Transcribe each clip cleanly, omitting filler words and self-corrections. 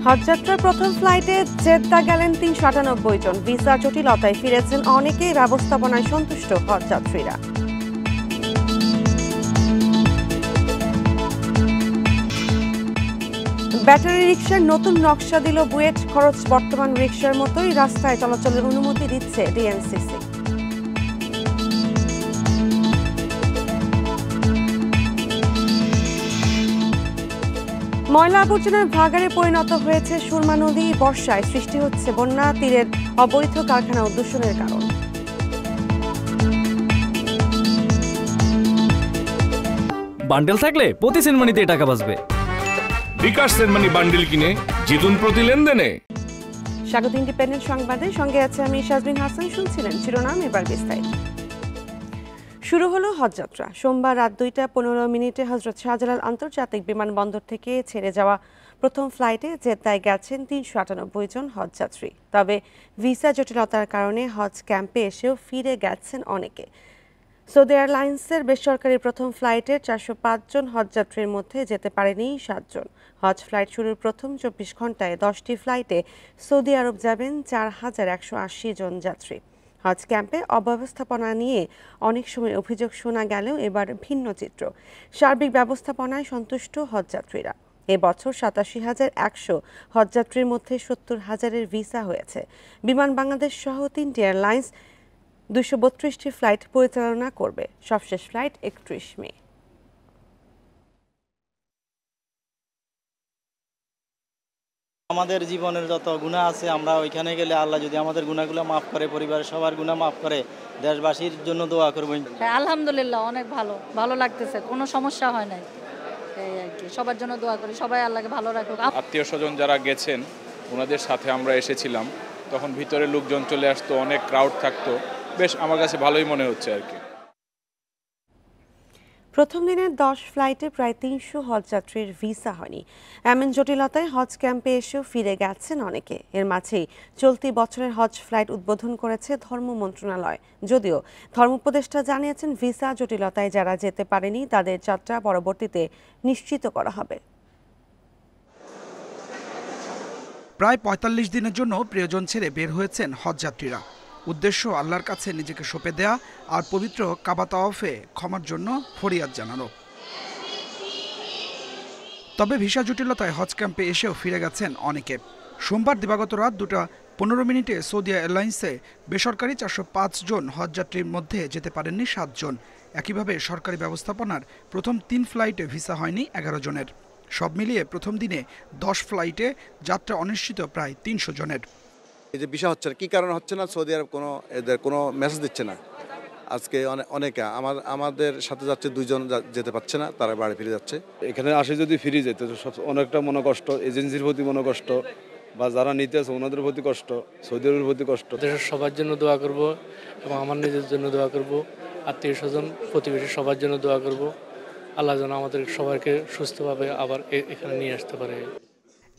হজযাত্রার প্রথম ফ্লাইটে জেদ্দা গেলেন ৩৯৮ জন। ভিসা জটিলতায় ফিরেছেন অনেকেই, ব্যবস্থাপনায় সন্তুষ্ট হজযাত্রীরা। ব্যাটারি রিকশার নতুন নকশা দিল বুয়েট। খরচ বর্তমান রিকশার মতোই, রাস্তায় চলাচলের অনুমতি দিচ্ছে ডিএনসিসি। ময়লা আবর্জনার ভাগাড়ে পরিণত হয়েছে সুরমা নদী। বর্ষায় সৃষ্টি হচ্ছে বন্যা, তীরের অবৈধ কারখানা ও দূষণের কারণ। বান্ডেল থাকলে প্রতি সেনমানিতে টাকা বাঁচবে। বিকাশ সেনমানি বান্ডেল কিনে জিতুন প্রতি লেনদেনে। স্বাগত ইন্ডিপেন্ডেন্ট সংবাদের সঙ্গে আছে আমি শাজবিন হাসান। শুনছিলেন শিরোনাম, এবার বিস্তারিত। শুরু হলো হজযাত্রা। সোমবার রাত 2:15 হজরত শাহজালাল আন্তর্জাতিক বিমানবন্দর থেকে ছেড়ে যাওয়া প্রথম ফ্লাইটে জেদ্দায় গেছেন ৩৯৮ জন হজযাত্রী। তবে ভিসা জটিলতার কারণে হজ ক্যাম্পে এসেও ফিরে গেছেন অনেকে। সৌদি এয়ারলাইন্সের বেসরকারি প্রথম ফ্লাইটের 405 জন হজযাত্রীর মধ্যে যেতে পারেনি 7 জন। হজ ফ্লাইট শুরুর প্রথম 24 ঘন্টায় 10টি ফ্লাইটে সৌদি আরব যাবেন 4180 জন যাত্রী। হজ ক্যাম্পে অব্যবস্থাপনা নিয়ে অনেক সময় অভিযোগ শোনা গেলেও এবার ভিন্ন চিত্র। সার্বিক ব্যবস্থাপনায় সন্তুষ্ট হজযাত্রীরা। এবছর 87,100 হজযাত্রীর মধ্যে 70,000-এর ভিসা হয়েছে। বিমান বাংলাদেশ সহ 3টি এয়ারলাইন্স 232টি ফ্লাইট পরিচালনা করবে। সবশেষ ফ্লাইট 31 মে। আমাদের জীবনের যত গুনাহ আছে, আমরা ওইখানে গেলে আল্লাহ যদি আমাদের গুনাহগুলো মাফ করে, পরিবারের সবার গুনাহ মাফ করে, দেশবাসীর জন্য দোয়া করব। হ্যাঁ, আলহামদুলিল্লাহ অনেক ভালো লাগতেছে, কোনো সমস্যা হয় নাই। এই আর কি, সবার জন্য দোয়া করি, সবাই আল্লাহকে ভালো রাখুক। আত্মীয় স্বজন যারা গেছেন ওনাদের সাথে আমরা এসেছিলাম, তখন ভিতরে লোকজন চলে আসতো, অনেক ক্রাউড থাকতো, বেশ আমার কাছে ভালোই মনে হচ্ছে আর কি। প্রথম দিনের 10 ফ্লাইটে প্রায় 300 হজযাত্রীর ভিসা হয়নি। এমন জটিলতায় হজ ক্যাম্পে এসেও ফিরে গেছেন অনেকে। এর মাঝেই চলতি বছরের হজ ফ্লাইট উদ্বোধন করেছে ধর্ম মন্ত্রণালয়। যদিও ধর্ম উপদেষ্টা জানিয়েছেন, ভিসা জটিলতায় যারা যেতে পারেনি তাদের যাত্রা পরবর্তীতে নিশ্চিত করা হবে। প্রায় ৪৫ দিনের জন্য প্রিয়জন ছেড়ে বের হয়েছেন হজযাত্রীরা। উদ্দেশ্য আল্লাহর কাছে নিজেকে সঁপে দেয়া আর পবিত্র কাবা তাওয়াফে ক্ষমার জন্য ফরিয়াদ জানানো। তবে ভিসা জটিলতায় হজ ক্যাম্পে এসেও ফিরে গেছেন অনেকে। সোমবার দিবাগত রাত 2:15 সৌদি এয়ারলাইন্সে বেসরকারি 405 জন হজযাত্রীর মধ্যে যেতে পারেননি 7 জন। একইভাবে সরকারি ব্যবস্থাপনার প্রথম 3 ফ্লাইটে ভিসা হয়নি 11 জনের। সব মিলিয়ে প্রথম দিনে 10 ফ্লাইটে যাত্রা অনিশ্চিত প্রায় 300 জনের। এই যে ভিসা হচ্ছে না, কী কারণে হচ্ছে না, সৌদি আরব এদের কোনো মেসেজ দিচ্ছে না। আজকে অনেকে আমাদের সাথে যাচ্ছে, 2 জন যেতে পারছে না, তারা বাড়ি ফিরে যাচ্ছে। এখানে আসে যদি ফিরে যেত অনেকটা মনে কষ্ট, এজেন্সির প্রতি মনে কষ্ট, বা যারা নিতে আছে ওনাদের প্রতি কষ্ট, সৌদি আরবের প্রতি কষ্ট। দেশের সবার জন্য দোয়া করব এবং আমার নিজের জন্য দোয়া করব, আত্মীয় স্বজন প্রতিবেশী সবার জন্য দোয়া করব। আল্লাহ যেন আমাদের সবাইকে সুস্থভাবে আবার এখানে নিয়ে আসতে পারে।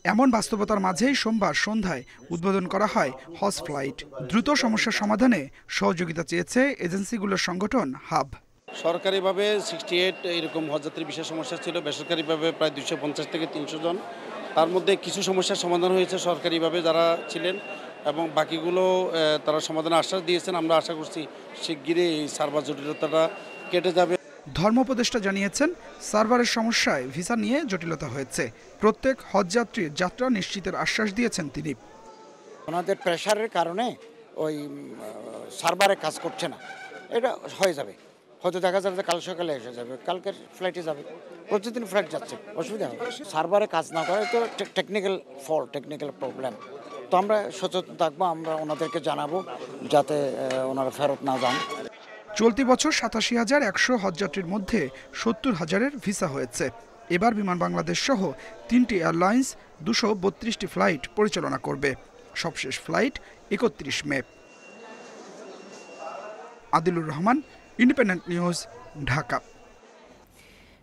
এমন বাস্তবতার মাঝেই সোমবার সন্ধ্যায় উদ্বোধন করা হয় হজ ফ্লাইট। দ্রুত সমস্যার সমাধানে সহযোগিতা চেয়েছে এজেন্সিগুলোর সংগঠন হাব। সরকারিভাবে 68 এরকম হজযাত্রীর বিশেষ সমস্যা ছিল, বেসরকারিভাবে প্রায় 250 থেকে 300 জন। তার মধ্যে কিছু সমস্যার সমাধান হয়েছে সরকারিভাবে যারা ছিলেন, এবং বাকিগুলো তারা সমাধানের আশ্বাস দিয়েছেন। আমরা আশা করছি শিগগিরই এই সার্ভার জটিলতাটা কেটে যাবে। ধর্ম উপদেষ্টা জানিয়েছেন, সার্ভারের সমস্যায় ভিসা নিয়ে জটিলতা হয়েছে। প্রত্যেক হজযাত্রীর যাত্রা নিশ্চিতের আশ্বাস দিয়েছেন তিনি। ওনাদের প্রেশারের কারণে ওই সার্ভারে কাজ করছে না, এটা হয়ে যাবে। হয়তো দেখা যাবে কাল সকালে এসে যাবে, কালকের ফ্লাইটে যাবে। প্রতিদিন ফ্লাইট যাচ্ছে, অসুবিধা হবে। সার্ভারে কাজ না করে তো টেকনিক্যাল ফল্ট, টেকনিক্যাল প্রবলেম। তো আমরা সচেতন থাকবো, আমরা ওনাদেরকে জানাবো যাতে ওনারা ফেরত না যান। চলতি বছর 87,100 হজযাত্রীর মধ্যে 70,000-এর ভিসা হয়েছে। এবার বিমান বাংলাদেশ সহ 3টি এয়ারলাইন্স 232টি ফ্লাইট পরিচালনা করবে। সবশেষ flight 31 May. Adilur Rahman, Independent News, Dhaka.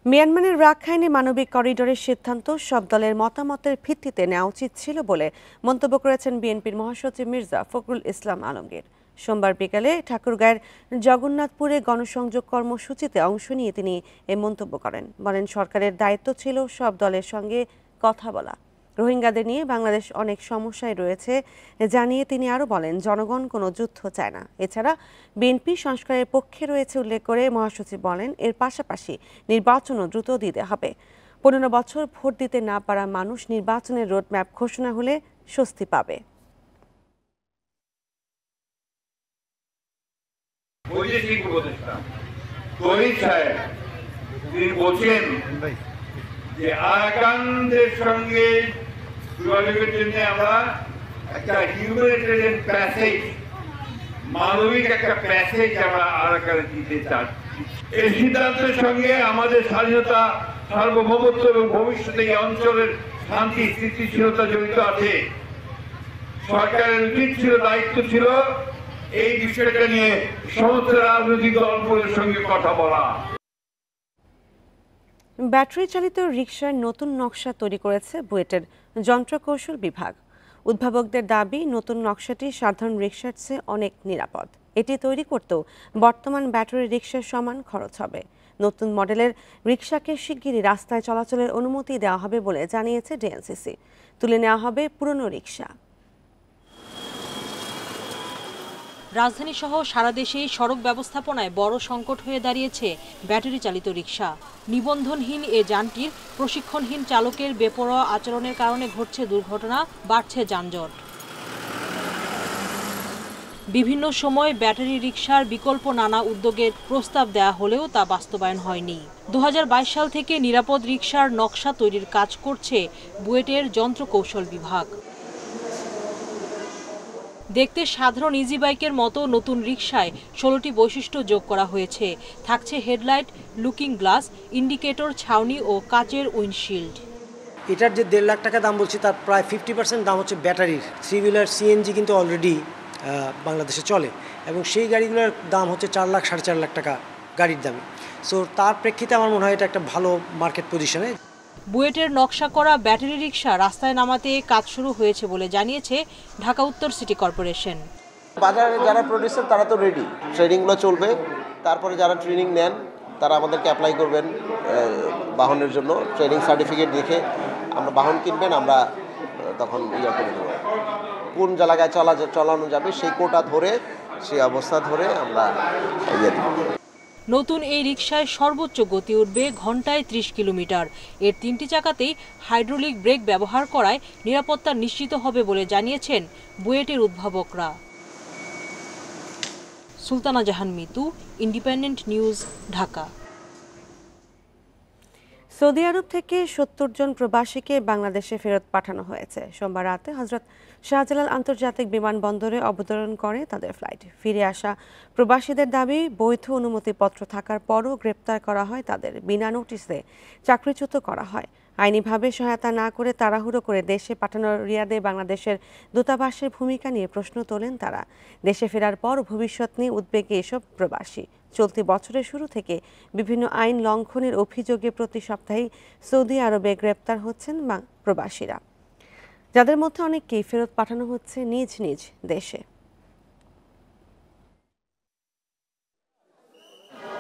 মিয়ানমারের রাখাইনে মানবিক করিডোরের সিদ্ধান্ত সব দলের মতামতের ভিত্তিতে নেওয়া উচিত ছিল বলে মন্তব্য করেছেন বিএনপির মহাসচিব মির্জা ফখরুল ইসলাম আলমগীর। সোমবার বিকালে ঠাকুরগাঁয়ের জগন্নাথপুরে গণসংযোগ কর্মসূচিতে অংশ নিয়ে তিনি এ মন্তব্য করেন। বলেন, সরকারের দায়িত্ব ছিল সব দলের সঙ্গে কথা বলা। রোহিঙ্গাদের নিয়ে বাংলাদেশ অনেক সমস্যায় রয়েছে জানিয়ে তিনি আরও বলেন, জনগণ কোনো যুদ্ধ চায় না। এছাড়া বিএনপি সংস্কারের পক্ষে রয়েছে উল্লেখ করে মহাসচিব বলেন, এর পাশাপাশি নির্বাচনও দ্রুত দিতে হবে। 15 বছর ভোট দিতে না পারা মানুষ নির্বাচনের রোডম্যাপ ঘোষণা হলে স্বস্তি পাবে। তিনি বলছেন যে আরাকানদের সঙ্গে যোগাযোগের জন্য আমরা একটা হিউম্যানিটেরিয়ান প্যাসেজ, মানবিক একটা প্যাসেজ আমরা আরাকানে দিতে চাচ্ছি। এই সিদ্ধান্তের সঙ্গে আমাদের স্বাধীনতা, সার্বভৌমত্ব এবং ভবিষ্যতে এই অঞ্চলের শান্তি স্থিতিশীলতা জড়িত আছে। সরকারের উচিত ছিল, দায়িত্ব ছিল এই বিষয়টা নিয়ে সমস্ত রাজনৈতিক দলগুলোর সঙ্গে কথা বলা। ব্যাটারি চালিত রিকশার নতুন নকশা তৈরি করেছে বুয়েটের যন্ত্রকৌশল বিভাগ। উদ্ভাবকদের দাবি, নতুন নকশাটি সাধারণ রিকশার চেয়ে অনেক নিরাপদ। এটি তৈরি করতেও বর্তমান ব্যাটারি রিকশার সমান খরচ হবে। নতুন মডেলের রিকশাকে শিগগিরই রাস্তায় চলাচলের অনুমতি দেওয়া হবে বলে জানিয়েছে ডিএনসিসি। তুলে নেওয়া হবে পুরনো রিকশা। রাজধানী সহ সারা দেশেই সড়ক ব্যবস্থাপনায় বড় সংকট হয়ে দাঁড়িয়েছে ব্যাটারি চালিত রিকশা। নিবন্ধনহীন এ যানটির প্রশিক্ষণহীন চালকের বেপরোয়া আচরণের কারণে ঘটছে দুর্ঘটনা, বাড়ছে যানজট। বিভিন্ন সময় ব্যাটারি রিকশার বিকল্প নানা উদ্যোগের প্রস্তাব দেয়া হলেও তা বাস্তবায়ন হয়নি। 2022 সাল থেকে নিরাপদ রিকশার নকশা তৈরির কাজ করছে বুয়েটের যন্ত্রকৌশল বিভাগ। দেখতে সাধারণ ইজি বাইকের মতো নতুন রিকশায় 16টি বৈশিষ্ট্য যোগ করা হয়েছে। থাকছে হেডলাইট, লুকিং গ্লাস, ইন্ডিকেটর, ছাউনি ও কাচের উইন্ডশিল্ড। এটার যে 1.5 লাখ টাকা দাম বলছি, তার প্রায় 50% দাম হচ্ছে ব্যাটারির। 3 হুইলার সিএনজি কিন্তু অলরেডি বাংলাদেশে চলে এবং সেই গাড়িগুলোর দাম হচ্ছে 4 লাখ, 4.5 লাখ টাকা গাড়ির দামে। সো তার প্রেক্ষিতে আমার মনে হয় এটা একটা ভালো মার্কেট পজিশনে। বুয়েটের নকশা করা ব্যাটারি রিকশা রাস্তায় নামাতে কাজ শুরু হয়েছে বলে জানিয়েছে ঢাকা উত্তর সিটি কর্পোরেশন। বাজারে যারা প্রডিউসার তারা তো রেডি, ট্রেনিংগুলো চলবে। তারপরে যারা ট্রেনিং নেন তারা আমাদেরকে অ্যাপ্লাই করবেন বাহনের জন্য। ট্রেনিং সার্টিফিকেট দেখে আমরা বাহন কিনবেন, আমরা তখন করে দেবো কোন জায়গায় চালানো যাবে সেই কোটা ধরে, সেই অবস্থা ধরে আমরা দেব। নতুন এই রিকশায় সর্বোচ্চ গতি উঠবে ঘন্টায় 30 কিলোমিটার। এর 3টি চাকাতেই হাইড্রোলিক ব্রেক ব্যবহার করায় নিরাপত্তা নিশ্চিত হবে বলে জানিয়েছেন বুয়েটের উদ্ভাবকরা। Sultana Jahan Mitu, Independent News, Dhaka. সৌদি আরব থেকে 70 জন প্রবাসীকে বাংলাদেশে ফেরত পাঠানো হয়েছে। সোমবার রাতে হযরত শাহজালাল আন্তর্জাতিক বিমানবন্দরে অবতরণ করে তাদের ফ্লাইট। ফিরে আসা প্রবাসীদের দাবি, বৈধ অনুমতিপত্র থাকার পরও গ্রেপ্তার করা হয় তাদের, বিনা নোটিসে চাকরিচ্যুত করা হয়। আইনিভাবে সহায়তা না করে তাড়াহুড়ো করে দেশে পাঠানোর রিয়াদে বাংলাদেশের দূতাবাসের ভূমিকা নিয়ে প্রশ্ন তোলেন তারা। দেশে ফেরার পর ভবিষ্যৎ নিয়ে উদ্বেগে এসব প্রবাসী। চলতি বছরের শুরু থেকে বিভিন্ন আইন লঙ্ঘনের অভিযোগে প্রতি সপ্তাহেই সৌদি আরবে গ্রেপ্তার হচ্ছেন প্রবাসীরা, যাদের মধ্যে অনেককেই ফেরত পাঠানো হচ্ছে নিজ নিজ দেশে।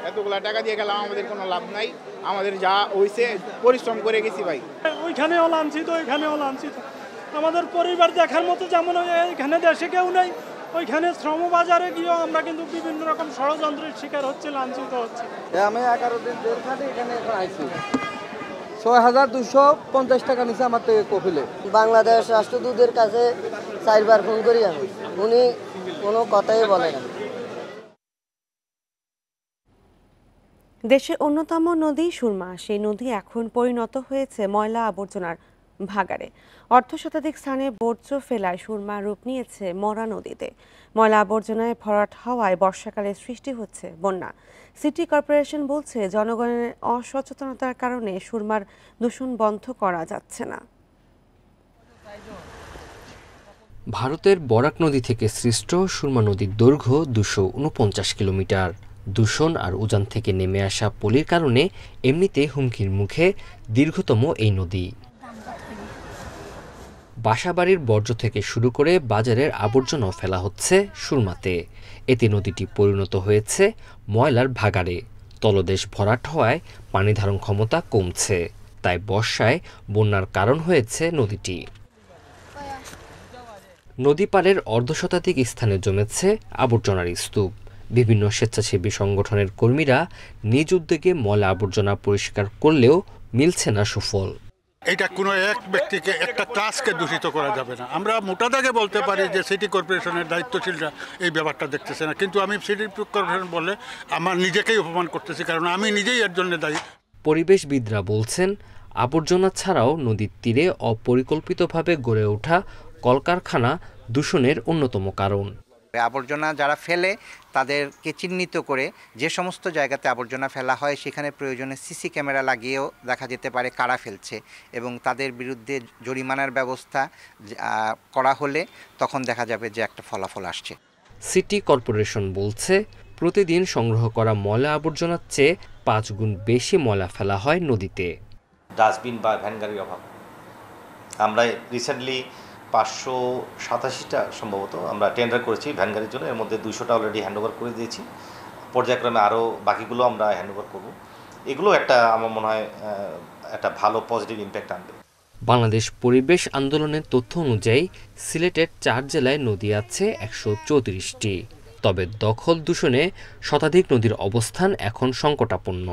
এতগুলা টাকা দিয়ে গেলাম, আমাদের কোনো লাভ নাই। আমাদের যা হইছে পরিশ্রম করে গেছি ভাই। ওইখানেও লাঞ্ছিত, ওইখানেও লাঞ্ছিত। আমাদের পরিবার দেখার মতো যেমন এখানে দেশে কেউ নেই, ওইখানে শ্রমবাজারে গিয়েও আমরা কিন্তু বিভিন্ন রকম ষড়যন্ত্রের শিকার হচ্ছে, লাঞ্ছিত হচ্ছে। আমি 11 দিন জেল খাটি এখানে এখন আইছি। 6250 টাকা নিছে আমার থেকে কফিলে। বাংলাদেশ রাষ্ট্রদূতের কাছে 4বার ফোন করি আমি, উনি কোনো কথাই বলে না। দেশের অন্যতম নদী সুরমা, সেই নদী এখন পরিণত হয়েছে ময়লা আবর্জনার ভাগাড়ে। অর্ধশতাধিক স্থানে বর্জ্য ফেলায় সুরমা রূপ নিয়েছে মরা নদীতে। ময়লা আবর্জনায় ভরাট হওয়ায় বর্ষাকালে সৃষ্টি হচ্ছে বন্যা। সিটি কর্পোরেশন বলছে, জনগণের অসচেতনতার কারণে সুরমার দূষণ বন্ধ করা যাচ্ছে না। ভারতের বরাক নদী থেকে সৃষ্ট সুরমা নদীর দৈর্ঘ্য 249 কিলোমিটার। দূষণ আর উজান থেকে নেমে আসা পলির কারণে এমনিতে হুমকির মুখে দীর্ঘতম এই নদী। বাসাবাড়ির বর্জ্য থেকে শুরু করে বাজারের আবর্জনাও ফেলা হচ্ছে সুরমাতে। এতে নদীটি পরিণত হয়েছে ময়লার ভাগাড়ে। তলদেশ ভরাট হওয়ায় পানি ধারণ ক্ষমতা কমছে। তাই বর্ষায় বন্যার কারণ হয়েছে নদীটি। নদী পাড়ের অর্ধশতাধিক স্থানে জমেছে আবর্জনার স্তূপ। বিভিন্ন স্বেচ্ছাসেবী সংগঠনের কর্মীরা নিজ উদ্যোগে ময়লা আবর্জনা পরিষ্কার করলেও মিলছে না সুফল। এটা কোনো এক ব্যক্তিকে, একটা ক্লাসকে দূষিত করা যাবে না। আমরা মোটা দাগে বলতে পারি যে সিটি কর্পোরেশনের দায়িত্বশীলরা এই ব্যাপারটা দেখতেছে না, কিন্তু আমি সিটি কর্পোরেশন বললে আমার নিজেকেই অপমান করতেছি, কারণ আমি নিজেই এর জন্য দায়ী। পরিবেশবিদরা বলছেন, আবর্জনা ছাড়াও নদীর তীরে অপরিকল্পিতভাবে গড়ে ওঠা কলকারখানা দূষণের অন্যতম কারণ। আবর্জনা যারা ফেলে তাদেরকে চিহ্নিত করে যে সমস্ত জায়গাতে আবর্জনা ফেলা হয় সেখানে প্রয়োজনে সিসি ক্যামেরা লাগিয়েও দেখা যেতে পারে কারা ফেলছে, এবং তাদের বিরুদ্ধে জরিমানার ব্যবস্থা করা হলে তখন দেখা যাবে যে একটা ফলাফল আসছে। সিটি কর্পোরেশন বলছে, প্রতিদিন সংগ্রহ করা ময়লা আবর্জনার চেয়ে 5 গুণ বেশি ময়লা ফেলা হয় নদীতে। ডাস্টবিন বা ভ্যান গাড়ির অভাব। আমরা রিসেন্টলি 587টা সম্ভবত আমরা টেন্ডার করেছি ভ্যান গাড়ির জন্য, এর মধ্যে 200টা অলরেডি হ্যান্ডওভার করে দিয়েছি। পর্যায়ক্রমে আরও বাকিগুলো আমরা হ্যান্ডওভার করব। এগুলো একটা আমার মনে হয় একটা ভালো পজিটিভ ইম্প্যাক্ট আনবে। বাংলাদেশ পরিবেশ আন্দোলনের তথ্য অনুযায়ী সিলেটের 4 জেলায় নদী আছে 134টি। তবে দখল দূষণে শতাধিক নদীর অবস্থান এখন সংকটাপন্ন।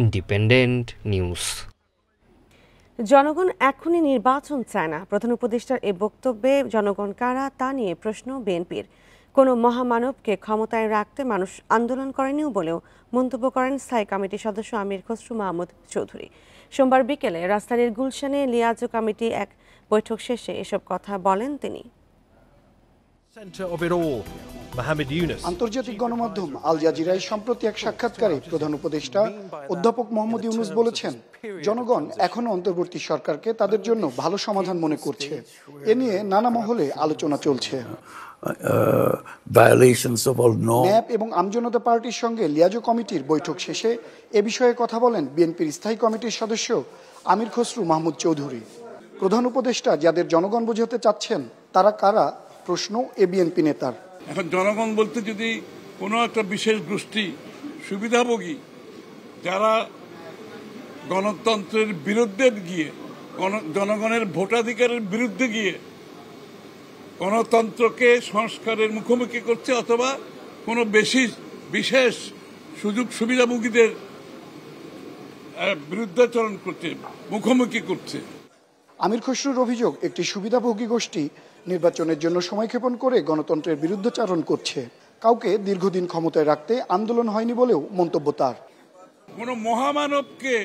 Independent News. জনগণ এখনই নির্বাচন চায় না, প্রধান উপদেষ্টার এ বক্তব্যে জনগণ কারা তা নিয়ে প্রশ্ন বিএনপির। কোনো মহামানবকে ক্ষমতায় রাখতে মানুষ আন্দোলন করেনিও বলেও মন্তব্য করেন স্থায়ী কমিটির সদস্য আমির খসরু মাহমুদ চৌধুরী। সোমবার বিকেলে রাজধানীর গুলশানে লিয়াজো কমিটি এক বৈঠক শেষে এসব কথা বলেন তিনি। আন্তর্জাতিক গণমাধ্যম আল জাজিরায় সম্প্রতি এক সাক্ষাৎকারে প্রধান উপদেষ্টা অধ্যাপক মোহাম্মদ ইউনূস বলেছেন, জনগণ এখনো অন্তর্বর্তী সরকারকে তাদের জন্য ভালো সমাধান মনে করছে। এ নিয়ে নানা মহলে আলোচনা চলছে। ন্যাপ এবং আমজনতা পার্টির সঙ্গে লিয়াজো কমিটির বৈঠক শেষে এ বিষয়ে কথা বলেন বিএনপির স্থায়ী কমিটির সদস্য আমির খসরু মাহমুদ চৌধুরী। প্রধান উপদেষ্টা যাদের জনগণ বোঝাতে চাচ্ছেন তারা কারা প্রশ্ন এ বিএনপি নেতার। এখন জনগণ বলতে যদি কোনো একটা বিশেষ গোষ্ঠী সুবিধাভোগী যারা গণতন্ত্রের বিরুদ্ধে গিয়ে, জনগণের ভোটাধিকারের বিরুদ্ধে গিয়ে গণতন্ত্রকে সংস্কারের মুখোমুখি করছে, অথবা কোনো বিশেষ সুযোগ সুবিধাভোগীদের বিরুদ্ধাচরণ করছে, মুখোমুখি করছে। আমির খসরুর অভিযোগ, একটি সুবিধাভোগী গোষ্ঠী নির্বাচনের জন্য সময়ক্ষেপণ করে গণতন্ত্রের বিরুদ্ধাচরণ করছে। কাউকে দীর্ঘদিন ক্ষমতায় রাখতে আন্দোলন হয়নি বলেও মন্তব্য তার। কোন মহামানবকে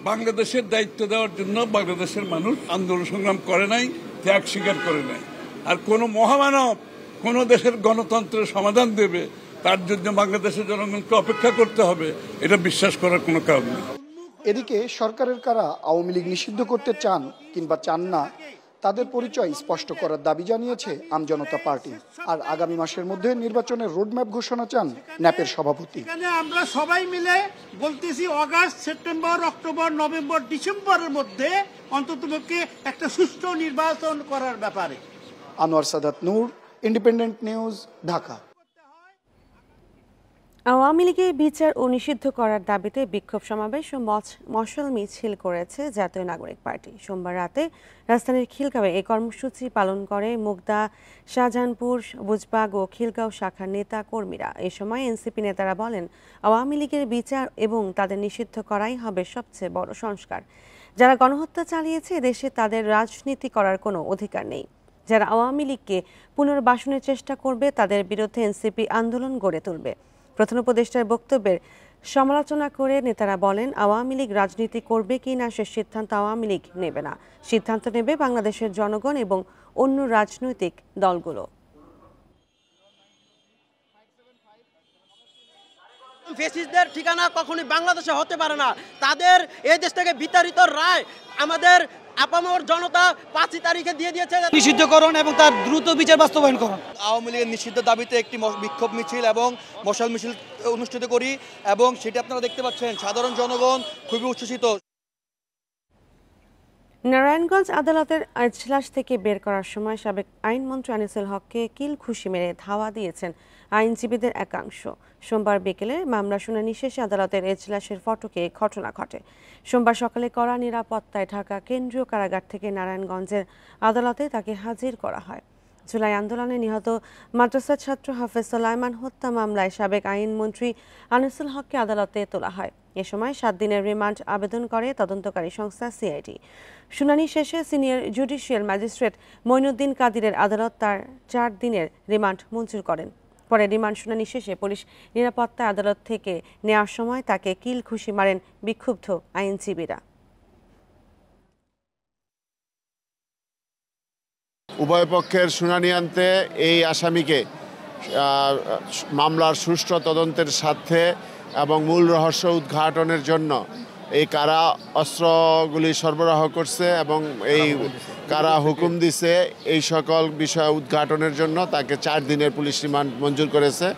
বাংলাদেশের দায়িত্ব দেওয়ার জন্য বাংলাদেশের মানুষ আন্দোলন সংগ্রাম করে নাই, ত্যাগ স্বীকার করে নাই। আর কোন মহামানব কোন দেশের গণতন্ত্রের সমাধান দেবে তার জন্য বাংলাদেশের জনগণকে অপেক্ষা করতে হবে, এটা বিশ্বাস করার কোনো কারণ নেই। এদিকে সরকারের কারা আওয়ামী লীগ নিষিদ্ধ করতে চান কিংবা চান না তাদের পরিচয় স্পষ্ট করার দাবি জানিয়েছে আমজনতা পার্টি। আর আগামী মাসের মধ্যে নির্বাচনের রোডম্যাপ ঘোষণা চান ন্যাপের সভাপতি। আমরা সবাই মিলে বলতেছি আগস্ট, সেপ্টেম্বর, অক্টোবর, নভেম্বর, ডিসেম্বরের মধ্যে অন্ততপক্ষে একটা সুষ্ঠু নির্বাচন করার ব্যাপারে। আনোয়ার সাদাত নূর, ইন্ডিপেন্ডেন্ট নিউজ, ঢাকা। আওয়ামী লীগের বিচার ও নিষিদ্ধ করার দাবিতে বিক্ষোভ সমাবেশ ও মশাল মিছিল করেছে জাতীয় নাগরিক পার্টি। সোমবার রাতে রাজধানীর খিলগাঁওয়ে এই কর্মসূচি পালন করে মুগদা, শাহজাহানপুর, বুজবাগ ও খিলগাঁও শাখার নেতা কর্মীরা। এই সময় এনসিপি নেতারা বলেন, আওয়ামী লীগের বিচার এবং তাদের নিষিদ্ধ করাই হবে সবচেয়ে বড় সংস্কার। যারা গণহত্যা চালিয়েছে দেশে তাদের রাজনীতি করার কোনো অধিকার নেই। যারা আওয়ামী লীগকে পুনর্বাসনের চেষ্টা করবে তাদের বিরুদ্ধে এনসিপি আন্দোলন গড়ে তুলবে। প্রধান উপদেষ্টার বক্তব্যের সমালোচনা করে নেতারা বলেন, আওয়ামী লীগ রাজনীতি করবে কি না সে সিদ্ধান্ত আওয়ামী লীগ নেবে না, সিদ্ধান্ত নেবে বাংলাদেশের জনগণ এবং অন্য রাজনৈতিক দলগুলো। ফ্যাসিস্টদের ঠিকানা কখনোই বাংলাদেশে হতে পারে না। তাদের এই দেশ থেকে বিতাড়িত রায় আমাদের আপামর জনতা 5 তারিখে দিয়ে দিয়েছে। নিষিদ্ধকরণ এবং তার দ্রুত বিচার বাস্তবায়ন করুন। আওয়ামী লীগের নিষিদ্ধ দাবিতে একটি বিক্ষোভ মিছিল এবং মশাল মিছিল অনুষ্ঠিত করি এবং সেটি আপনারা দেখতে পাচ্ছেন সাধারণ জনগণ খুবই উচ্ছ্বসিত। নারায়ণগঞ্জ আদালতের এজলাস থেকে বের করার সময় সাবেক আইনমন্ত্রী আনিসুল হককে কিল ঘুষি মেরে ধাওয়া দিয়েছেন আইনজীবীদের একাংশ। সোমবার বিকেলে মামলা শুনানি শেষে আদালতের এজলাসের ফটকে ঘটনা ঘটে। সোমবার সকালে কড়া নিরাপত্তায় ঢাকা কেন্দ্রীয় কারাগার থেকে নারায়ণগঞ্জের আদালতে তাকে হাজির করা হয়। জুলাই আন্দোলনে নিহত মাদ্রাসা ছাত্র হাফেজ সোলাইমান হত্যা মামলায় সাবেক আইনমন্ত্রী আনিসুল হককে আদালতে তোলা হয়। এ সময় 7 দিনের রিমান্ড আবেদন করে তদন্তকারী সংস্থা সিআইডি। শুনানি শেষে সিনিয়র জুডিশিয়াল ম্যাজিস্ট্রেট মঈনুদ্দিন কাদিরের আদালত তার 4 দিনের রিমান্ড মঞ্জুর করেন। পরে রিমান্ড শুনানি শেষে পুলিশ নিরাপত্তা আদালত থেকে নেওয়ার সময় তাকে কিল ঘুষি মারেন বিক্ষুব্ধ আইনজীবীরা। উভয় পক্ষের শুনানি আনতে এই আসামিকে মামলার সুষ্ঠু তদন্তের স্বার্থে এবং মূল রহস্য উদ্ঘাটনের জন্য এই কারা অস্ত্রগুলি সরবরাহ করছে এবং এই কারা হুকুম দিছে এই সকল বিষয় উদ্ঘাটনের জন্য তাকে 4 দিনের পুলিশ রিমান্ড মঞ্জুর করেছে।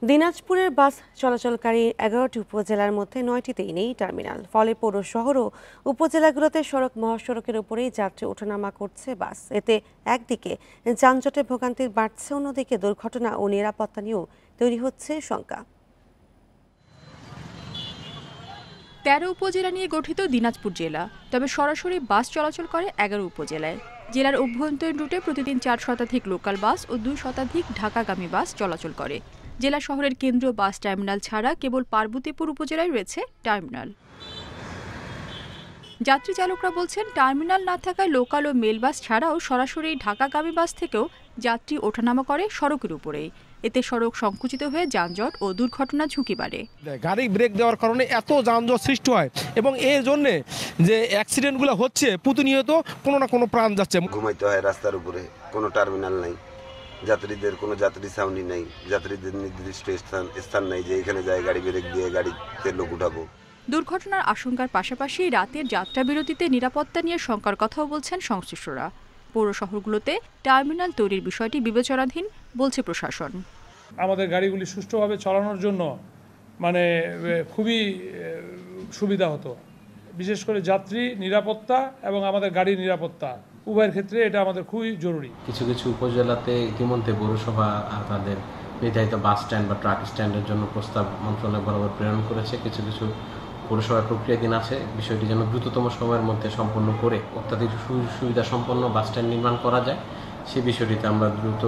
দিনাজপুরের বাস চলাচলকারী 11টি উপজেলার মধ্যে 9টিতেই নেই টার্মিনাল। ফলে পৌর শহর ও উপজেলাগুলোতে সড়ক মহাসড়কের উপরেই যাত্রী ওঠানামা করছে বাস। এতে একদিকে যানজটে ভোগান্তি বাড়ছে, অন্যদিকে দুর্ঘটনা ও নিরাপত্তা নিয়েও তৈরি হচ্ছে শঙ্কা। 13 উপজেলা নিয়ে গঠিত দিনাজপুর জেলা, তবে সরাসরি বাস চলাচল করে 11 উপজেলায়। জেলার অভ্যন্তরীণ রুটে প্রতিদিন 4 শতাধিক লোকাল বাস ও 2 শতাধিক ঢাকাগামী বাস চলাচল করে। জেলা শহরের কেন্দ্রীয় বাস টার্মিনাল ছাড়া কেবল পার্বতীপুর উপজেলায় রয়েছে টার্মিনাল। যাত্রী চালকরা বলছেন, টার্মিনাল না থাকায় লোকাল ও মেল বাস ছাড়াও সরাসরি ঢাকাগামী বাস থেকেও যাত্রী ওঠানামা করে সড়কের উপরেই। এতে সড়ক সংকুচিত হয়ে যানজট ও দুর্ঘটনা ঝুঁকি বাড়ে। গাড়ি ব্রেক দেওয়ার কারণে এত যানজট সৃষ্টি হয় এবং এর জন্য যে অ্যাক্সিডেন্টগুলো হচ্ছে প্রতিনিয়ত কোনো না কোনো প্রাণ যাচ্ছে। ঘুমাইতে হয় রাস্তার উপরে, কোনো টার্মিনাল নাই, যাত্রীদের কোনো যাত্রী ছাউনি নেই, যাত্রীদের নির্দিষ্ট স্থান নেই যে এখানে যায় গাড়ি ব্রেক দিয়ে গাড়িতে লোক উঠাবো। দুর্ঘটনার আশঙ্কার পাশাপাশি রাতের যাত্রা বিরতিতে নিরাপত্তা নিয়ে শঙ্কার কথাও বলছেন সংশ্লিষ্টরা। পৌর শহরগুলোতে টার্মিনাল তৈরির বিষয়টি বিবেচনাধীন বলছে প্রশাসন। আমাদের গাড়িগুলি সুষ্ঠুভাবে চালানোর জন্য খুবই সুবিধা হতো, বিশেষ করে যাত্রী নিরাপত্তা এবং আমাদের গাড়ির নিরাপত্তা উভয়ের ক্ষেত্রে এটা আমাদের খুবই জরুরি। কিছু কিছু উপজেলাতে ইতিমধ্যে পৌরসভা তাদের নির্ধারিত বাস স্ট্যান্ড বা ট্রাক স্ট্যান্ডের জন্য প্রস্তাব মন্ত্রণালয় বরাবর প্রেরণ করেছে। কিছু কিছু পৌরসভার প্রক্রিয়াধীন আছে। বিষয়টি যেন দ্রুততম সময়ের মধ্যে সম্পন্ন করে অত্যাধিক সুবিধা সম্পন্ন বাস স্ট্যান্ড নির্মাণ করা যায়, সেই বিষয়টিতে আমরা দ্রুত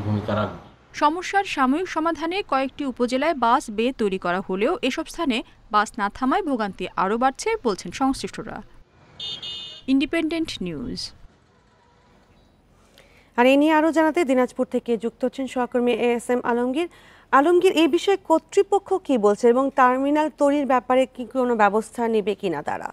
ভূমিকা রাখব। সমস্যার সাময়িক সমাধানে কয়েকটি উপজেলায় বাস বে তৈরি করা হলেও এসব স্থানে বাস না থামায় ভোগান্তি আরও বাড়ছে বলছেন সংশ্লিষ্টরা। Independent news. আর এ নিয়ে আরও জানাতে দিনাজপুর থেকে যুক্ত হচ্ছেন সহকর্মী ASM আলমগীর। আলমগীর, এই বিষয়ে কর্তৃপক্ষ কি বলছে এবং টার্মিনাল তৈরির ব্যাপারে কি কোনো ব্যবস্থা নেবে কিনা তারা?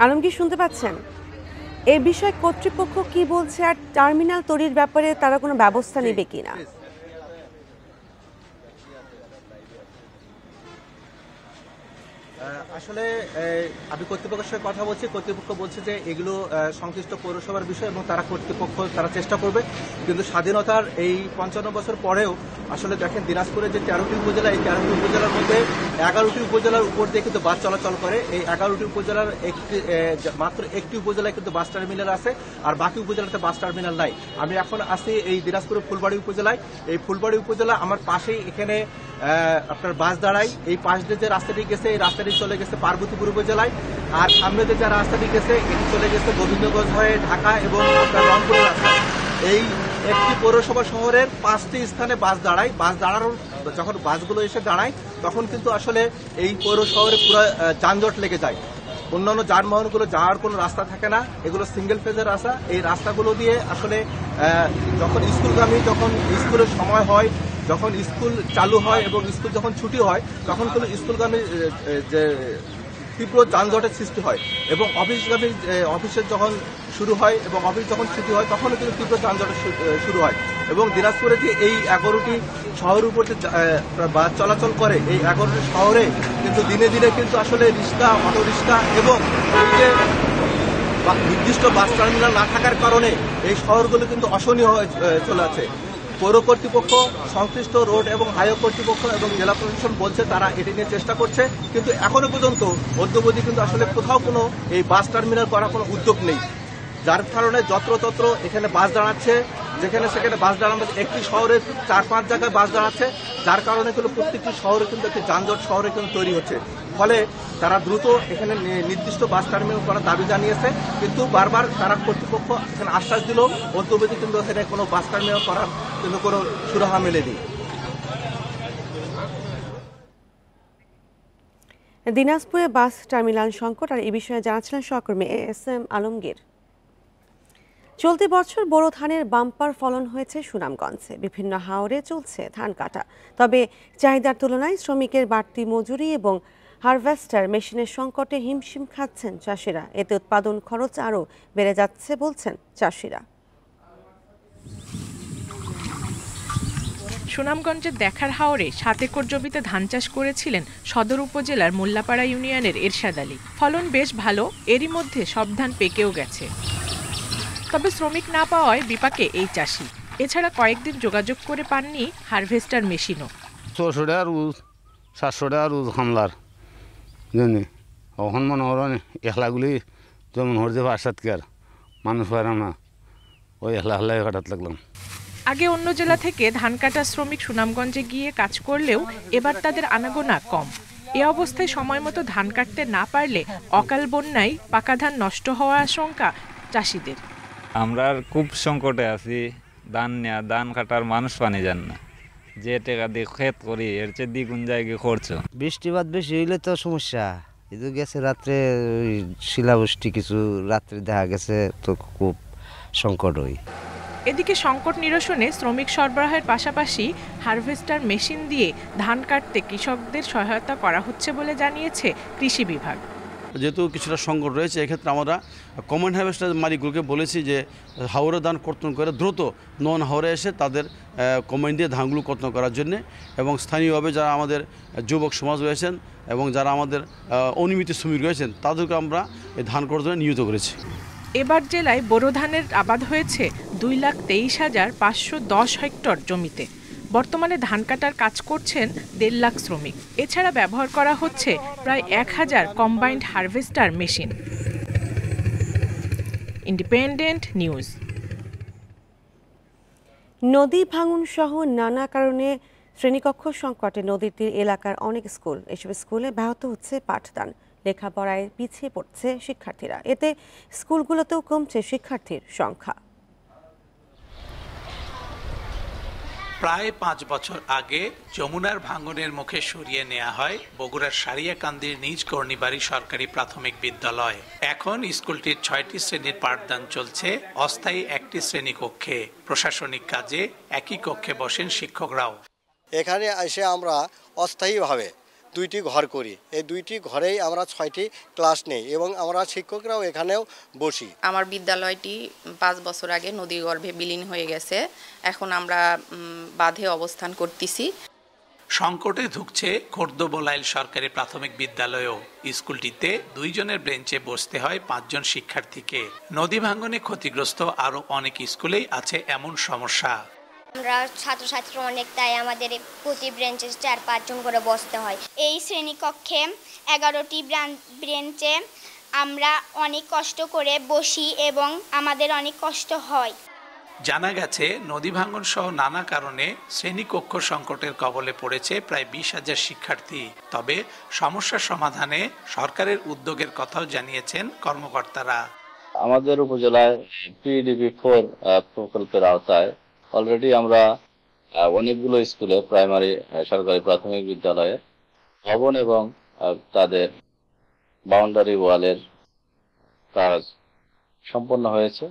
আলমগীর শুনতে পাচ্ছেন? এই বিষয়ে কর্তৃপক্ষ কি বলছে আর টার্মিনাল তৈরির ব্যাপারে তারা কোনো ব্যবস্থা নেবে কিনা? আসলে আমি কর্তৃপক্ষের সঙ্গে কথা বলছি। কর্তৃপক্ষ বলছে যে এগুলো সংশ্লিষ্ট পৌরসভার বিষয় এবং তারা চেষ্টা করবে। কিন্তু স্বাধীনতার এই 55 বছর পরেও আসলে দেখেন দিনাজপুরে যে 13টি উপজেলা, এই 13টি উপজেলার মধ্যে 11টি উপজেলার উপর দিয়ে কিন্তু বাস চলাচল করে। এই 11টি উপজেলার মাত্র একটি উপজেলায় কিন্তু বাস টার্মিনাল আছে, আর বাকি উপজেলাতে বাস টার্মিনাল নাই। আমি এখন আছি এই দিনাজপুরের ফুলবাড়ি উপজেলায়। এই ফুলবাড়ি উপজেলা আমার পাশেই, এখানে আপনার বাস দাঁড়ায়। এই পাশ দিয়ে যে রাস্তাটি গেছে, এই রাস্তাটি চলে গেছে পার্বতীপুর উপজেলায়, আর সামনে যে রাস্তাটি গেছে এটি চলে গেছে গোবিন্দগঞ্জ হয়ে ঢাকা এবং আপনার রংপুরের রাস্তা। এই একটি পৌরসভা শহরের 5টি স্থানে বাস দাঁড়ায়। বাস দাঁড়ানোর যখন বাসগুলো এসে দাঁড়ায় তখন কিন্তু আসলে এই পৌর শহরে পুরো যানজট লেগে যায়। অন্যান্য যানবাহনগুলো যাওয়ার কোনো রাস্তা থাকে না, এগুলো সিঙ্গেল ফেজের রাস্তা। এই রাস্তাগুলো দিয়ে আসলে যখন স্কুলগামী, যখন স্কুলের সময় হয়, যখন স্কুল চালু হয় এবং স্কুল যখন ছুটি হয়, তখন কিন্তু স্কুলগামী যে তীব্র যানজটের সৃষ্টি হয় এবং অফিসের যখন শুরু হয় এবং অফিস যখন ছুটি হয় তখনও কিন্তু তীব্র যানজটের শুরু হয়। এবং দিনাজপুরে যে এই 11টি শহরের উপর যে বাস চলাচল করে, এই 11টি শহরে কিন্তু দিনে দিনে কিন্তু আসলে রিক্সা, অটো রিক্সা এবং এই যে নির্দিষ্ট বাস টার্মিনাল না থাকার কারণে এই শহরগুলো কিন্তু অসহনীয় হয়ে চলে আছে। পৌর কর্তৃপক্ষ, সংশ্লিষ্ট রোড এবং হাইওয়ে কর্তৃপক্ষ এবং জেলা প্রশাসন বলছে তারা এটি নিয়ে চেষ্টা করছে, কিন্তু এখনো পর্যন্ত অদ্যবধি কিন্তু আসলে কোথাও কোনো এই বাস টার্মিনাল করার কোনো উদ্যোগ নেই, যার কারণে যত্রতত্র এখানে বাস দাঁড়াচ্ছে, যেখানে সেখানে বাস দাঁড়ানো, একটি শহরে 4-5 জায়গায় বাস দাঁড়াচ্ছে, যার কারণে কিন্তু প্রত্যেকটি শহরে কিন্তু একটি যানজট শহরে কিন্তু তৈরি হচ্ছে। ফলে তারা দ্রুত এখানে নির্দিষ্ট বাস টার্মিনাল করার দাবি জানিয়েছে, কিন্তু বারবার তারা কর্তৃপক্ষ এখানে আশ্বাস দিল অদ্যবধি কিন্তু এখানে কোনো বাস টার্মিনাল করার কিন্তু কোনো সুরাহা মেলেনি। দিনাজপুরে বাস টার্মিনাল সংকট আর এই বিষয়ে জানাচ্ছিলেন সহকর্মী এস.এম. আলমগীর। চলতি বছর বোরো ধানের বাম্পার ফলন হয়েছে সুনামগঞ্জে। বিভিন্ন হাওরে চলছে ধান কাটা, তবে চাহিদার তুলনায় শ্রমিকের বাড়তি মজুরি এবং হারভেস্টার মেশিনের সংকটে হিমশিম খাচ্ছেন চাষিরা। এতে উৎপাদন খরচ আরও বেড়ে যাচ্ছে বলছেন চাষিরা। সুনামগঞ্জের দেখার হাওরে 7 একর জমিতে ধান চাষ করেছিলেন সদর উপজেলার মোল্লাপাড়া ইউনিয়নের এরশাদ আলী। ফলন বেশ ভালো, এরই মধ্যে সব ধান পেকেও গেছে। তবে শ্রমিক না পাওয়ায় বিপাকে এই চাষি। এছাড়া কয়েকদিন যোগাযোগ করে পাননি হারভেস্টার মেশিনও। 600 টাকা রোজ, 700 টাকা রোজ হামলার জানি এখন মনে করেন একলাগুলি যেমন হরছে 5-7 কেয়ার মানুষ পারাম না, ওই একলা কাটাত লাগলাম। আগে অন্য জেলা থেকে ধান কাটা শ্রমিক সুনামগঞ্জে গিয়ে কাজ করলেও এবার তাদের আনাগোনা কম। এ অবস্থায় সময় মতো ধান কাটতে না পারলে অকাল বন্যায় পাকা ধান নষ্ট হওয়ার আশঙ্কা চাষিদের। আমরা খুব সংকটে আছি, ধান কাটার মানুষ পানি যান না, যে টাকা দিয়ে ক্ষেত করি এর চেয়ে দ্বিগুণ জায়গায় খরচ। বৃষ্টিপাত বেশি হইলে তো সমস্যা। কিন্তু গেছে রাত্রে ওই শিলাবৃষ্টি কিছু রাত্রে দেখা গেছে, তো খুব সংকট হই। এদিকে সংকট নিরসনে শ্রমিক সরবরাহের পাশাপাশি হারভেস্টার মেশিন দিয়ে ধান কাটতে কৃষকদের সহায়তা করা হচ্ছে বলে জানিয়েছে কৃষি বিভাগ। যেহেতু কিছুটা সংকট রয়েছে, এক্ষেত্রে আমরা কমন হারভেস্টার মালিকগুলোকে বলেছি যে হাওড়ে ধান কর্তন করে দ্রুত নন হাওড়ে এসে তাদের কমেন্ট দিয়ে ধানগুলো কর্তন করার জন্য, এবং স্থানীয়ভাবে যারা আমাদের যুবক সমাজ রয়েছেন এবং যারা আমাদের অনিয়মিত শ্রমিক রয়েছেন তাদেরকে আমরা এই ধান কর্তনে নিয়োজিত করেছি। এবার জেলায় বোরো ধানের আবাদ হয়েছে 2,23,510 হেক্টর জমিতে। বর্তমানে ধান কাটার কাজ করছেন 1.5 লাখ শ্রমিক। এছাড়া ব্যবহার করা হচ্ছে প্রায় 1000 combined harvester machine. Independent news. নদী ভাঙন সহ নানা কারণে শ্রেণীকক্ষ সংকটে নদীর তীর এলাকার অনেক স্কুল, এসব স্কুলে ব্যাহত হচ্ছে পাঠদান, লেখাপড়ায় পিছিয়ে পড়ছে শিক্ষার্থীরা। এতে স্কুলগুলোতেও কমছে শিক্ষার্থীর সংখ্যা। প্রায় 5 বছর আগে যমুনার ভাঙনের মুখে সরিয়ে নেওয়া হয় বগুড়ার সারিয়াকান্দির নিজ কর্ণিবাড়ি সরকারি প্রাথমিক বিদ্যালয়। এখন স্কুলটির 6টি শ্রেণীর পাঠদান চলছে অস্থায়ী একটি শ্রেণীকক্ষে। প্রশাসনিক কাজে একই কক্ষে বসেন শিক্ষকরাও। এখানে এসে আমরা অস্থায়ীভাবে 2টি ঘর করি। এই 2টি ঘরেই আমরা 6টি ক্লাস নেই এবং আমরা শিক্ষকরাও এখানেও বসি। আমার বিদ্যালয়টি 5 বছর আগে নদীর গর্ভে বিলীন হয়ে গেছে। এখন আমরা বাঁধে অবস্থান করতেছি। সংকটে ধুঁকছে খোর্দবলাইল সরকারি প্রাথমিক বিদ্যালয়েও। স্কুলটিতে 2 জনের বেঞ্চে বসতে হয় 5 জন শিক্ষার্থীকে। নদী ভাঙনে ক্ষতিগ্রস্ত আরও অনেক স্কুলেই আছে এমন সমস্যা। আমরা ছাত্রছাত্রী অনেক, তাই আমাদের প্রতি বেঞ্চে 4-5 জন করে বসতে হয়। এই শ্রেণীকক্ষে 11টি বেঞ্চে আমরা অনেক কষ্ট করে বসি এবং আমাদের অনেক কষ্ট হয়। জানা গেছে নদী ভাঙন সহ নানা কারণে শ্রেণীকক্ষ সংকটের কবলে পড়েছে প্রায় 20,000 শিক্ষার্থী। তবে সমস্যার সমাধানে সরকারের উদ্যোগের কথাও জানিয়েছেন কর্মকর্তারা। আমাদের উপজেলায় PDP-4 প্রকল্পের আওতায় অলরেডি আমরা অনেকগুলো স্কুলে প্রাইমারি সরকারি প্রাথমিক বিদ্যালয়ে ভবন এবং তাদের বাউন্ডারি ওয়ালের কাজ সম্পন্ন হয়েছে।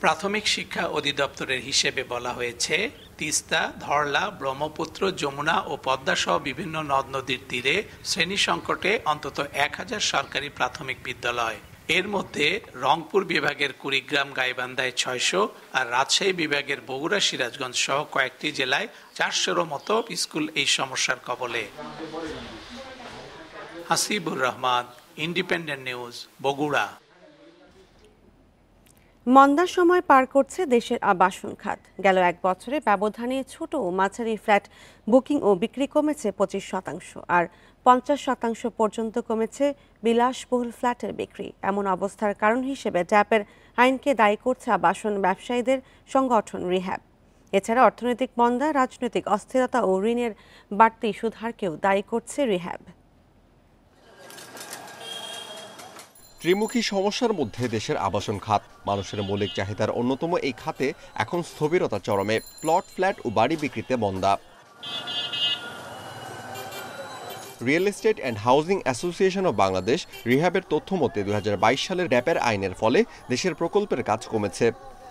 প্রাথমিক শিক্ষা অধিদপ্তরের হিসেবে বলা হয়েছে তিস্তা, ধরলা, ব্রহ্মপুত্র, যমুনা ও পদ্মা সহ বিভিন্ন নদ নদীর তীরে শ্রেণী সংকটে অন্তত 1000 সরকারি প্রাথমিক বিদ্যালয়। এর মধ্যে রংপুর বিভাগের কুড়িগ্রাম গাইবান্ধায় 600 আর রাজশাহী বিভাগের বগুড়া, সিরাজগঞ্জ সহ কয়েকটি জেলায় 400-এর মতো স্কুল এই সমস্যার কবলে। Hasibur Rahman, Independent news, Bogura. মন্দার সময় পার করছে দেশের আবাসন খাত। গেল এক বছরে ব্যবধানে ছোট ও মাঝারি ফ্ল্যাট বুকিং ও বিক্রি কমেছে 25%, আর 50% পর্যন্ত কমেছে বিলাসবহুল ফ্ল্যাটের বিক্রি। এমন অবস্থার কারণ হিসেবে ড্যাপের আইনকে দায়ী করছে আবাসন ব্যবসায়ীদের সংগঠন রিহ্যাব। এছাড়া অর্থনৈতিক মন্দা, রাজনৈতিক অস্থিরতা ও ঋণের বাড়তি সুদহারকেও দায়ী করছে রিহ্যাব। ত্রিমুখী সমস্যার মধ্যে দেশের আবাসন খাত। মানুষের মৌলিক চাহিদার অন্যতম এই খাতে এখন স্থবিরতা চরমে। প্লট, ফ্ল্যাট ও বাড়ি বিক্রিতে মন্দা। Real estate and housing association of Bangladesh রিহ্যাবের তথ্য মতে 2022 সালের ড্যাপের আইনের ফলে দেশের প্রকল্পের কাজ কমেছে।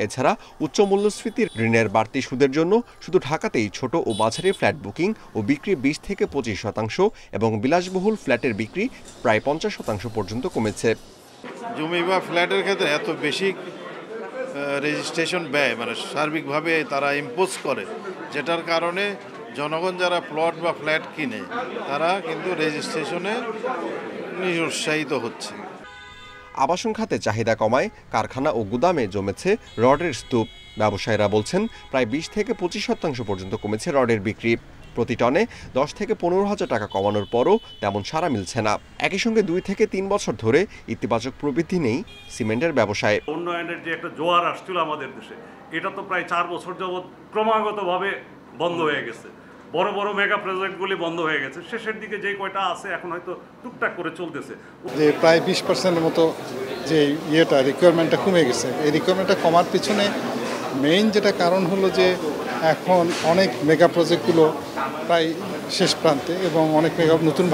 এছাড়া উচ্চ মূল্যস্ফীতির ঋণের বাড়তি সুদের জন্য শুধু ঢাকাতেই ছোট ও মাঝারি ফ্ল্যাট বুকিং ও বিক্রি 20 থেকে 25% এবং বিলাসবহুল ফ্ল্যাটের বিক্রি প্রায় 50% পর্যন্ত কমেছে। জমি বা ফ্ল্যাটের ক্ষেত্রে এত বেশি রেজিস্ট্রেশন ব্যয় সার্বিকভাবে তারা ইম্পোজ করে, যেটার কারণে জনগণ যারা প্লট বা ফ্ল্যাট কিনে তারা কিন্তু রেজিস্ট্রেশনে নিরুৎসাহিত হচ্ছে। আবাসন খাতে চাহিদা কমায় কারখানা ও গুদামে জমেছে রডের স্তূপ। ব্যবসায়ীরা বলছেন প্রায় 20 থেকে 25% পর্যন্ত কমেছে রডের বিক্রি। প্রতি টনে 10 থেকে 15,000 টাকা কমানোর পরও তেমন সাড়া মিলছে না। একই সঙ্গে 2 থেকে 3 বছর ধরে ইতিবাচক প্রবৃদ্ধি নেই সিমেন্টের ব্যবসায়। উন্নয়নের যে একটা জোয়ার আসছিল আমাদের দেশে, এটা তো প্রায় 4 বছর যাবৎ ক্রমাগতভাবে বন্ধ হয়ে গেছে। বড় বড় মেগা প্রজেক্টগুলি বন্ধ হয়ে গেছে। শেষের দিকে যেই কয়টা আছে এখন হয়তো টুকটাক করে চলতেছে। যে প্রায় 20%-এর মতো যে রিকোয়ারমেন্টটা কমে গেছে। এই রিকোয়ারমেন্টটা কমার পিছনে মেইন যেটা কারণ হলো যে এখন অনেক মেগা প্রজেক্টগুলো প্রায় শেষ প্রান্তে এবং অনেক নতুন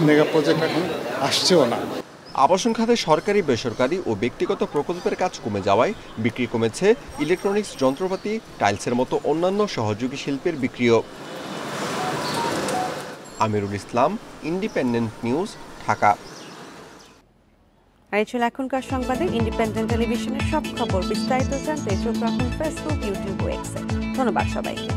মেগা প্রজেক্ট এখন আসছেও না। আবাসন খাতে সরকারি, বেসরকারি ও ব্যক্তিগত প্রকল্পের কাজ কমে যাওয়ায় বিক্রি কমেছে ইলেকট্রনিক্স যন্ত্রপাতি, টাইলসের মতো অন্যান্য সহযোগী শিল্পের বিক্রিও। Amirul Islam, independent News, Dhaka. আর এই ছিল এখনকার সংবাদে। ইন্ডিপেন্ডেন্ট টেলিভিশনের সব খবর বিস্তারিত জানতে চোখ রাখুন ফেসবুক, ইউটিউব ও এক্সে। ধন্যবাদ সবাইকে।